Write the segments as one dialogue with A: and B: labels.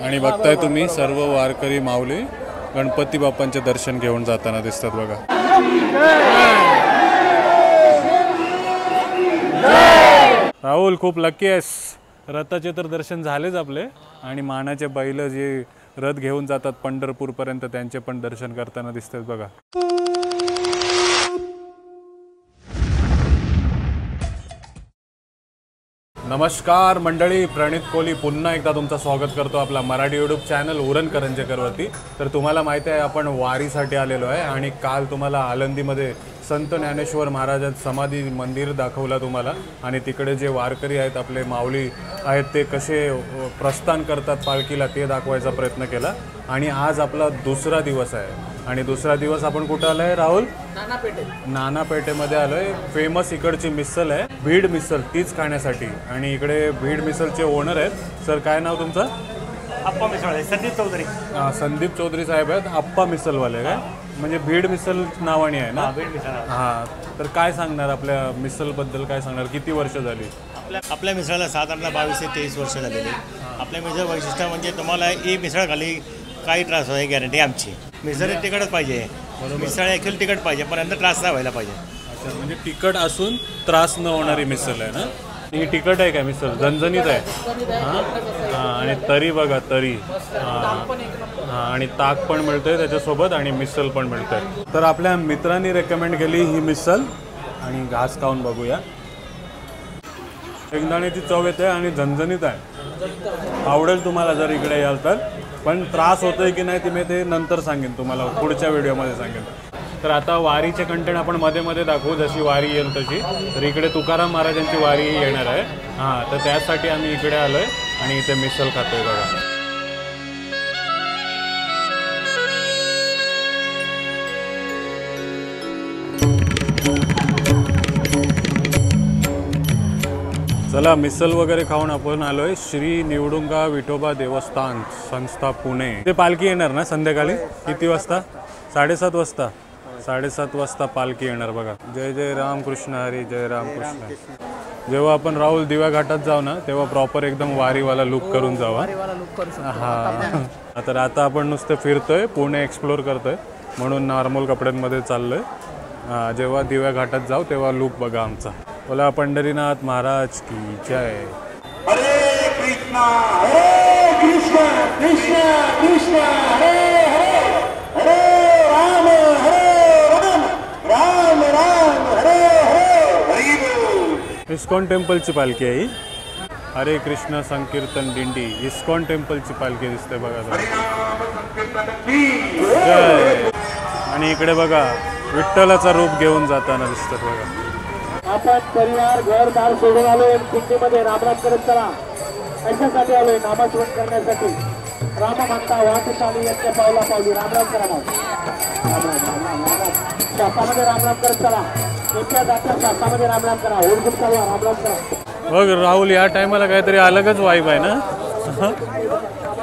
A: आणि बघताय तुम्ही सर्व वारकरी माऊली गणपती बाप्पांचे दर्शन घेऊन जाताना दिसतात बघा. राहुल खूप लकी आहेस. रथाचे तर दर्शन झालेच आपले आणि मानाचे बैल जे रथ घेऊन जातात पंढरपूर पर्यंत त्यांचे पण दर्शन करताना दिसतात बघा. नमस्कार मंडळी, प्रणित कोहली पुन्हा एकदा तुमचं स्वागत करतो आपला मराठी यूट्यूब चॅनल उरण करंजेकरवरती. तर तुम्हाला माहिती आहे आपण वारीसाठी आलेलो आहे आणि काल तुम्हाला आळंदीमध्ये संत ज्ञानेश्वर महाराजांचं समाधी मंदिर दाखवला तुम्हाला आणि तिकडे जे वारकरी आहेत आपले माऊली आहेत ते कसे प्रस्थान करतात पालखीला ते दाखवायचा प्रयत्न केला. आणि आज आपला दुसरा दिवस आहे आणि दुसरा दिवस आपण कुठं आलो आहे राहुल? नानापेठेमध्ये आलो आहे. फेमस इकडची मिसळ आहे भीड मिसळ, तीच खाण्यासाठी. आणि इकडे भीड मिसळचे ओनर आहेत. सर काय नाव तुमचं?
B: अप्पा मिसळ. संदीप चौधरी.
A: संदीप चौधरी साहेब आहेत. अप्पा मिसळवाले काय म्हणजे भीड मिसळ नावाने आहे ना?
B: भीड मिसळ.
A: हां, तर काय सांगणार आपल्या मिसळबद्दल? काय सांगणार? किती वर्ष झाली
B: आपल्या मिसळला साधारण 22 ते 23 वर्ष झालेली. आपल्या मिसळ वैशिष्ट्य म्हणजे तुम्हाला ही मिसळ खाली काही त्रास व्हायची गॅरंटी आमची. मिसळ तिखटच पाहिजे. मिसळ ॲक्च्युअली तिखट पाहिजे पण नंतर त्रास नाही व्हायला पाहिजे.
A: अच्छा, म्हणजे तिखट असून त्रास न होणारी मिसळ आहे ना? ही तिखट आहे का मिसळ? झणझणीत आहे. हां, आणि तरी बघा तरी. हां, आणि ताक पण मिळतंय त्याच्यासोबत आणि मिसळ पण मिळतंय. तर आपल्या मित्रांनी रेकमेंड केली ही मिसळ आणि घास खाऊन बघूया. शेंगदाण्याची चव येते आणि झणझणीत आहे. आवडेल तुम्हाला जर इकडे याल तर. पण त्रास होतोय की नाही ते मी ते नंतर सांगेन तुम्हाला, पुढच्या व्हिडिओमध्ये सांगेन. तर आता वारीचे कंटेंट आपण मध्ये मध्ये दाखवू जशी वारी येईल तशी. तर इकडे तुकाराम महाराजांची वारी येणार आहे. हां, तर त्यासाठी आम्ही इकडे आलो आहे आणि इथे मिसळ खातोय बघा. चला मिसळ वगैरे खाऊन आपण आलोय श्री निवडुंगा विठोबा देवस्थान संस्था पुणे. ते पालखी येणार ना संध्याकाळी किती वाजता? 7:30 वाजता. 7:30 वाजता पालखी येणार बघा. जय जय रामकृष्ण हरी, जय रामकृष्ण. जेव्हा आपण राहुल दिव्या घाटात जाऊ ना तेव्हा प्रॉपर एकदम वारीवाला लुक करून जाऊ. हां, तर आता आपण नुसतं फिरतोय, पुणे एक्सप्लोर करतोय म्हणून नॉर्मल कपड्यांमध्ये चाललोय. हां, जेव्हा दिव्या घाटात जाऊ तेव्हा लुक बघा आमचा. बोला पंढरीनाथ महाराज की जय.
C: हरे कृष्णा कृष्ण कृष्ण हरे हरे, हरे राम राम राम हरे हरे. हरी बोल.
A: इस्कॉन टेम्पलची पालखी आहे ही. हरे कृष्ण संकीर्तन दिंडी इस्कॉन टेम्पलची पालखी दिसते बघा. जय. आणि इकडे बघा विठ्ठलाचा रूप घेऊन जाताना दिसतात बघा.
D: आपण परिवार घर दार सोडून आलोय दिंडीमध्ये रामराम करत चला अशासाठी आलोय नामस्मरण करण्यासाठी. राम म्हणता वाहत चालू यांच्या पावला पावली रामराम करा. शास्त्रामध्ये रामराम करत चला. त्यांच्या जात्या शास्त्रामध्ये रामराम करा. ओळखून चालवा रामराम करा.
A: बघ राहुल या टायमाला काहीतरी अलगच वाईब आहे ना.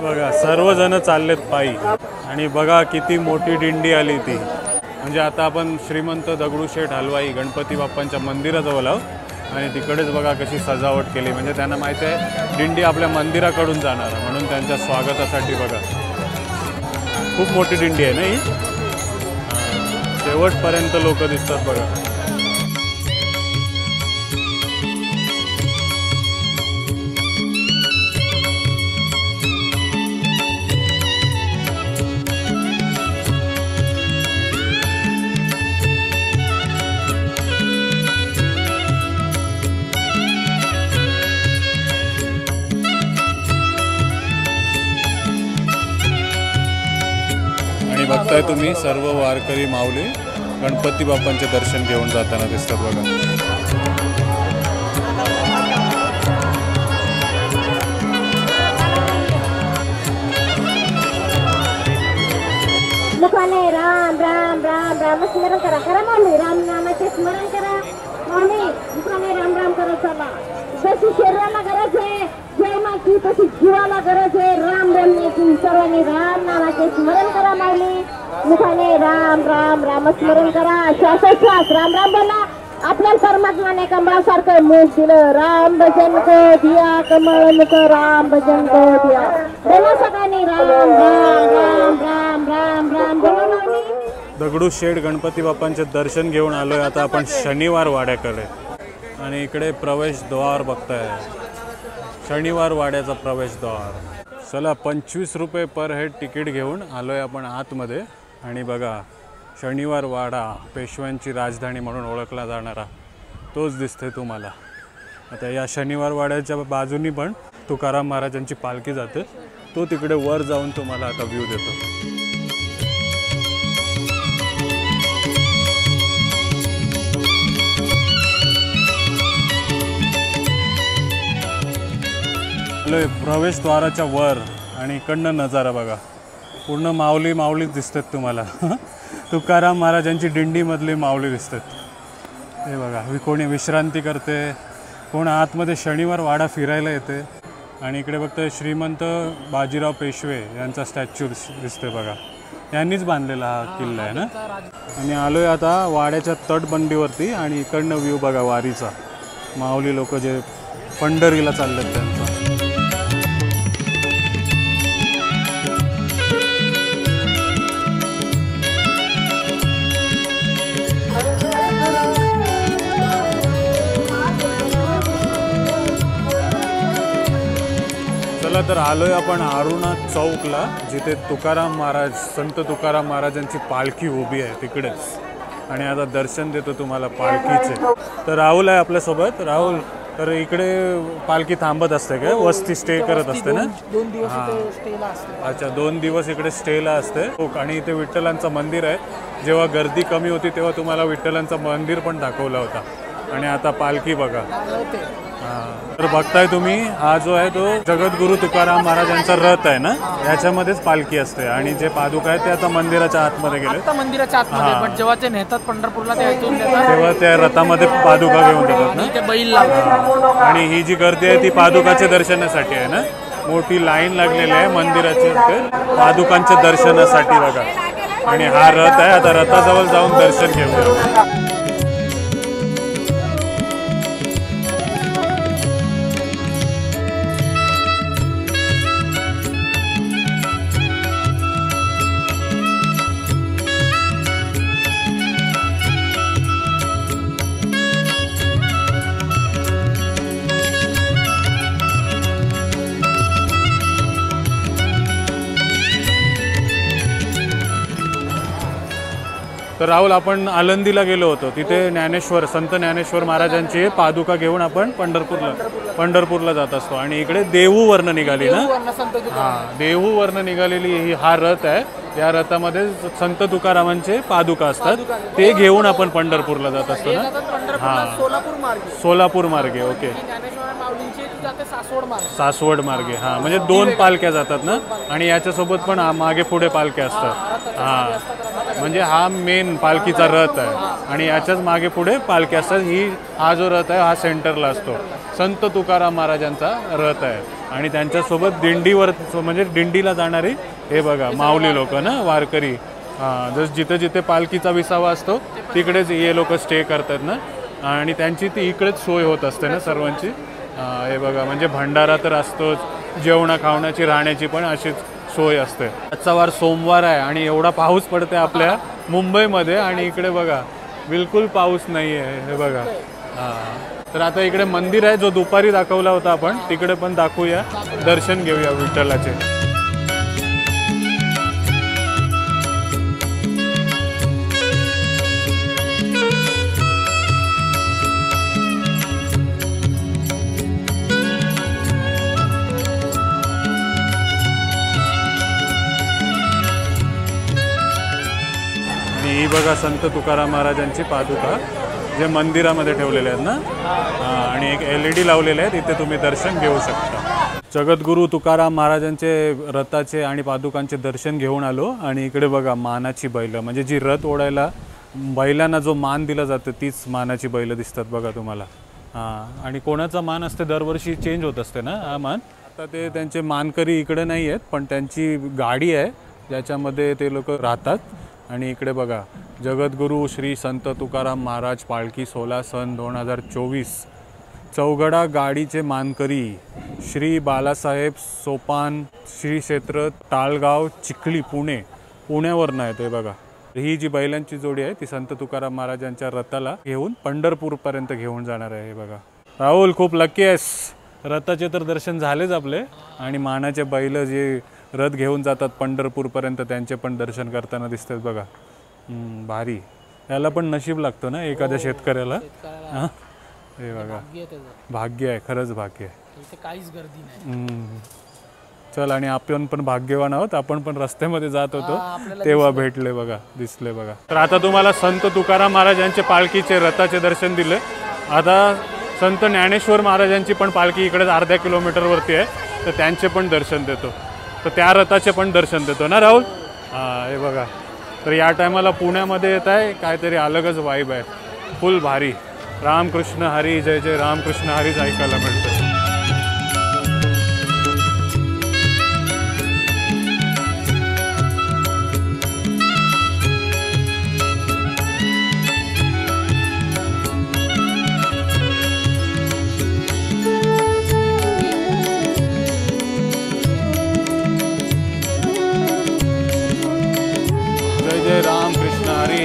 A: बघा सर्वजण चाललेत पायी आणि बघा किती मोठी दिंडी आली ती. म्हणजे आता आपण श्रीमंत दगडूशेठ हलवाई गणपती बाप्पांच्या मंदिराजवळ आहोत आणि तिकडेच बघा कशी सजावट केली. म्हणजे त्यांना माहिती आहे दिंडी आपल्या मंदिराकडून जाणार म्हणून त्यांच्या स्वागतासाठी बघा खूप मोठी दिंडी आहे ना ही. शेवटपर्यंत लोक दिसतात बघा. बघताय तुम्ही सर्व वारकरी माऊली गणपती बाप्पांचे दर्शन घेऊन जाताना दिसतात बघा.
E: मुखाने राम राम राम राम स्मरण करा. करा माऊली राम नामाचे स्मरण करा. माऊली मुखाने राम राम करत चला. जशी शरीराला गरज आहे जयमाची तशी जीवाला गरज आहे राम बोलण्याची. सर्वांनी राम नामाचे स्मरण करा. माऊली मुखाने राम राम राम स्मरण करा. श्वासोश्वास राम राम बोला. आपल्या परमात्माने कमळासारखं मुख दिलं. राम भजन को दिया कमळ मुख राम भजन को दिया. बोला सगळ्यांनी
A: दगडूशेठ गणपती बाप्पांचे दर्शन घेऊन आलोय आता आपण शनिवार वाड्याकडे. आणि इकडे प्रवेशद्वार बघताय, शनिवार वाड्याचा प्रवेशद्वार. चला 25 रुपये पर हेड तिकीट घेऊन आलोय आपण आतमध्ये. आणि बघा शनिवार वाडा, पेशव्यांची राजधानी म्हणून ओळखला जाणारा तोच दिसतोय तुम्हाला. आता या शनिवार वाड्याच्या बाजूनी पण तुकाराम महाराजांची पालखी जाते, तो तिकडे वर जाऊन तुम्हाला आता व्ह्यू देतो. प्रवेशद्वाराच्या वर आणि इकडनं नजारा बघा, पूर्ण माऊली माऊलीच दिसतात तुम्हाला. तुकाराम महाराजांची दिंडीमधली माऊली दिसतात. हे बघा, कोणी विश्रांती करते, कोण आतमध्ये शनिवार वाडा फिरायला येते. आणि इकडे बघतोय श्रीमंत बाजीराव पेशवे यांचा स्टॅच्यू दिसतोय बघा, यांनीच बांधलेला हा किल्ला आहे ना. आणि आलोय आता वाड्याच्या तटबंदीवरती आणि इकडनं व्ह्यू बघा वारीचा, माऊली लोक जे पंढरीला चाललेत त्यांचा. तर आलोय आपण आरुणा चौकला, जिथे तुकाराम महाराज, संत तुकाराम महाराजांची पालखी उभी आहे तिकडेच. आणि आता दर्शन देतो तुम्हाला पालखीचे. तर राहुल आहे आपल्यासोबत. राहुल, तर इकडे पालखी थांबत असते काय, वस्ती स्टे करत असते ना?
F: 2 दिवस स्टेला असते.
A: अच्छा, 2 दिवस इकडे स्टेला असते. आणि इथे विठ्ठलांचं मंदिर आहे. जेव्हा गर्दी कमी होती तेव्हा तुम्हाला विठ्ठलांचं मंदिर पण दाखवलं होता. आणि आता पालखी बघा. तर बघताय तुम्ही, हा जो आहे तो जगद्गुरू तुकाराम महाराजांचा रथ आहे ना, याच्यामध्येच पालखी असते. आणि जे पादुका आहेत ते आता मंदिराच्या आतमध्ये गेले.
F: आता मंदिराच्या आतमध्ये, पण जेव्हा ते नेतात पंढरपूरला
A: तेव्हा त्या रथामध्ये पादुका घेऊन जातात ना,
F: ते बैल लावतात.
A: आणि ही जी गर्दी आहे ती पादुकाच्या दर्शनासाठी आहे ना. मोठी लाईन लागलेली आहे मंदिराची पादुकांच्या दर्शनासाठी बघा. आणि हा रथ आहे, आता रथाजवळ जाऊन दर्शन घेऊया. तर राहुल, आपण आळंदीला गेलो होतो, तिथे ज्ञानेश्वर, संत ज्ञानेश्वर महाराजांची पादुका घेऊन आपण पंढरपूरला जात असतो. आणि इकडे देहूवरनं निघाली ना, हां, देहूवरनं निघालेली हा रथ आहे. या रथामध्ये संत तुकारामांचे पादुका असतात, ते घेऊन आपण पंढरपूरला जात असतो ना. हां, सोलापूर मार्गे. ओके, सासवड मार्गे. हां, म्हणजे 2 पालख्या जातात ना. आणि याच्यासोबत पण मागे पुढे पालख्या असतात. हां, म्हणजे हा मेन पालखीचा रथ आहे आणि याच्याच मागे पुढे पालख्या असतात. हा जो रथ आहे हा सेंटरला असतो. संत तुकाराम महाराजांचा रथ आहे. आणि त्यांच्यासोबत दिंडीवर, म्हणजे दिंडीला जाणारी हे बघा माऊली लोक ना, वारकरी. जसं जिथे जिथे पालखीचा विसावा असतो तिकडेच हे लोक स्टे करतात ना. आणि त्यांची ती इकडेच सोय होत असते ना सर्वांची. हे बघा, म्हणजे भंडारा तर असतोच, जेवणा खावण्याची, राहण्याची पण अशीच सोय असते. आजचा वार सोमवार आहे आणि एवढा पाऊस पडते आपल्या मुंबईमध्ये. आणि इकडे बघा बिलकुल पाऊस नाही आहे. हे बघा. तर आता इकडे मंदिर आहे जो दुपारी दाखवला होता आपण, तिकडे पण दाखवूया, दर्शन घेऊया विठ्ठलाचे. ही बघा संत तुकाराम महाराजांची पादुका जे मंदिरामध्ये ठेवलेले आहेत ना. आणि एक LED लावलेले आहेत, इथे तुम्ही दर्शन घेऊ शकता. जगद्गुरू तुकाराम महाराजांचे रथाचे आणि पादुकांचे दर्शन घेऊन आलो. आणि इकडे बघा मानाची बैलं, म्हणजे जी रथ ओढायला बैलांना जो मान दिला जातो तीच मानाची बैलं दिसतात बघा तुम्हाला. आणि कोणाचा मान असते दरवर्षी चेंज होत असते ना हा मान. आता ते त्यांचे मानकरी इकडे नाही आहेत, पण त्यांची गाडी आहे ज्याच्यामध्ये ते लोक राहतात. आणि इकडे बघा जगद्गुरू श्री संत तुकाराम महाराज पालखी 16 सन 2024 चौघडा गाडीचे मानकरी श्री बालासाहेब सोपान श्री क्षेत्र टाळगाव चिखली पुण्यावरनं आहे ते बघा. ही जी बैलांची जोडी आहे ती संत तुकाराम महाराजांच्या रथाला घेऊन पंढरपूरपर्यंत घेऊन जाणार आहे. हे बघा राहुल, खूप लकी आहेस. रथाचे तर दर्शन झालेच आपले आणि मानाचे बैल जे रथ घेऊन जातात पंढरपूरपर्यंत त्यांचे पण दर्शन करताना दिसतात बघा. भारी. याला पण नशीब लागतं ना एखाद्या शेतकऱ्याला. हां, हे बघा भाग्य आहे, खरंच भाग्य आहे.
F: काहीच गर्दी नाही.
A: चल, आणि आपण पण भाग्यवान आहोत. आपण पण रस्त्यामध्ये जात होतो तेव्हा भेटले बघा, दिसले बघा. तर आता तुम्हाला संत तुकाराम महाराजांचे पालखीचे रथाचे दर्शन दिले. आता संत ज्ञानेश्वर महाराजांची पण पालखी इकडेच अर्ध्या किलोमीटरवरती आहे, तर त्यांचे पण दर्शन देतो. तर त्या रथाचे पण दर्शन देतो ना राहुल. हां, हे बघा. तर या टायमाला पुण्यामध्ये येत आहे, काहीतरी अलगच वाईब आहे, फुल भारी. रामकृष्ण हरी, जय जय रामकृष्ण हरीच ऐकायला मिळतं.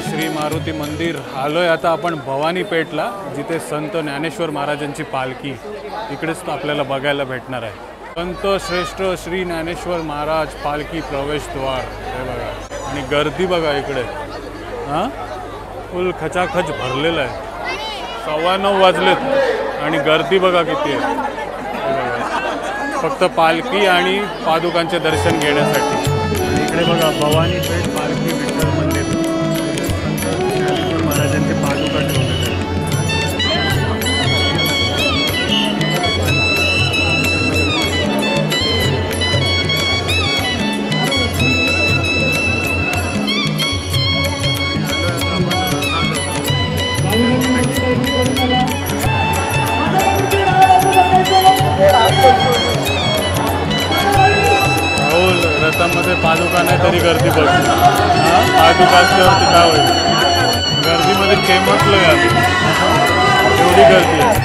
A: श्री मारुती मंदिर आलोय आता आपण भवानी पेठला, जिथे संत ज्ञानेश्वर महाराजांची पालखी इकडेच आपल्याला बघायला भेटणार आहे. संत श्रेष्ठ श्री ज्ञानेश्वर महाराज पालखी प्रवेशद्वार. हे बघा, आणि गर्दी बघा इकडे. हां, फुल खचाखच भरलेलं आहे. 9:15 वाजलेत आणि गर्दी बघा किती आहे. फक्त पालखी आणि पादुकांचे दर्शन घेण्यासाठी. आणि इकडे बघा भवानी पेठ पालखी विठ्ठल मंदिर, महाराजांचे पादुका ठेवले. राहुल, रथामध्ये पादुका नाही तरी गर्दी बघ. हां, पादुका असल्यावरती काय होईल. गर्दीमध्ये चेमटलं आहे, एवढी गर्दी आहे.